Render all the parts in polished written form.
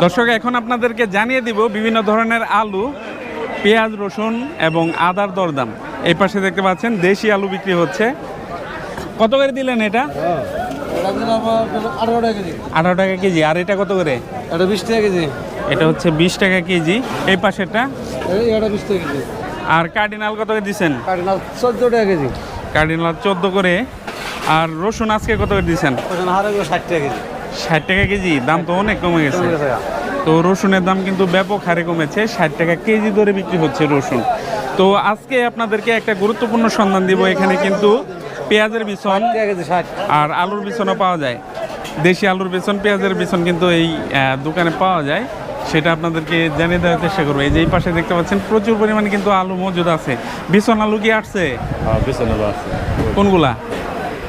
দর্শক, এখন আপনাদেরকে জানিয়ে দিব বিভিন্ন ধরনের আলু, পেঁয়াজ, রসুন এবং আদার দরদাম। এই পাশে দেখতে পাচ্ছেন দেশি আলু বিক্রি হচ্ছে। কত করে দিলেন এটা? 18 টাকা কেজি। আর এটা কত করে? এটা 20 টাকা কেজি। এটা হচ্ছে 20 টাকা কেজি। এই পাশেরটা? এটা 20 টাকা কেজি। আর কার্ডিনাল কত করে দিচ্ছেন? কার্ডিনাল 14 টাকা কেজি। কার্ডিনাল 14 করে। আর রসুন আজকে কত করে দিচ্ছেন? 60 টাকা কেজি। 60 টাকা কেজি। দাম তো অনেক কমে গেছে। তো রসুনের দাম কিন্তু ব্যাপক হারে কমেছে, 60 টাকা কেজি ধরে বিক্রি হচ্ছে রসুন। তো আজকে আপনাদেরকে একটা গুরুত্বপূর্ণ সন্ধান দিব। এখানে কিন্তু পেঁয়াজের বিছন আর আলুর বিছনও পাওয়া যায়। দেশি আলুর বিছন, পেঁয়াজের বিছন কিন্তু এই দোকানে পাওয়া যায়। সেটা আপনাদেরকে জানিয়ে দেওয়ার চেষ্টা করবো। এই যে এই পাশে দেখতে পাচ্ছেন প্রচুর পরিমাণে কিন্তু আলু মজুদ আছে। বিছন আলু কি আসছে? কোনগুলা?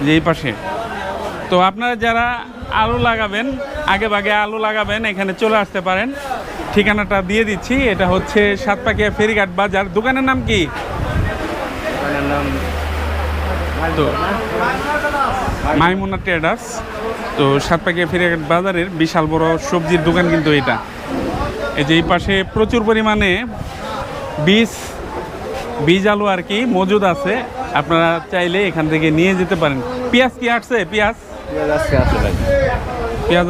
যে এই পাশে। তো আপনারা যারা আলু লাগাবেন, আগে ভাগে আলু লাগাবেন, এখানে চলে আসতে পারেন। ঠিকানাটা দিয়ে দিচ্ছি। এটা হচ্ছে সাতপাকিয়া ফেরিঘাট বাজার। দোকানের নাম কি? তো মাইমুনা ট্রেডার্স। তো সাতপাকিয়া ফেরিঘাট বাজারের বিশাল বড় সবজির দোকান কিন্তু এটা। এই যে এই পাশে প্রচুর পরিমাণে বীজ আলু আর কি মজুদ আছে। আপনারা চাইলে এখান থেকে নিয়ে যেতে পারেন। পেঁয়াজ কি আসছে? পেঁয়াজ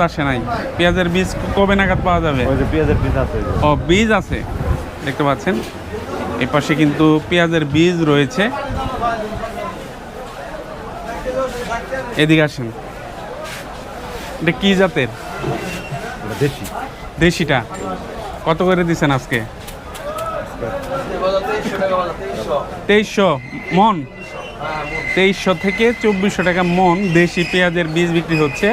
আসে নাই। পেঁয়াজের বীজ কবে নাগাদ পাওয়া যাবে? ও, বীজ আছে দেখতে পাচ্ছেন। এই পাশে কিন্তু পেঁয়াজের বীজ রয়েছে। এদিকে আসেন। এটা কি জাতের? দেশিটা কত করে দিচ্ছেন আজকে? 2300 মন। 2300 থেকে 2400 টাকা মন দেশি পেঁয়াজের বীজ বিক্রি হচ্ছে।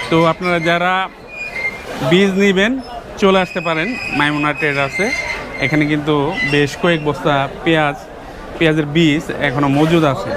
তো আপনারা যারা বীজ নেবেন চলে আসতে পারেন মাইমুনা ট্রেডার্সে। এখানে কিন্তু বেশ কয়েক বস্তা পেঁয়াজের বীজ এখনো মজুদ আছে।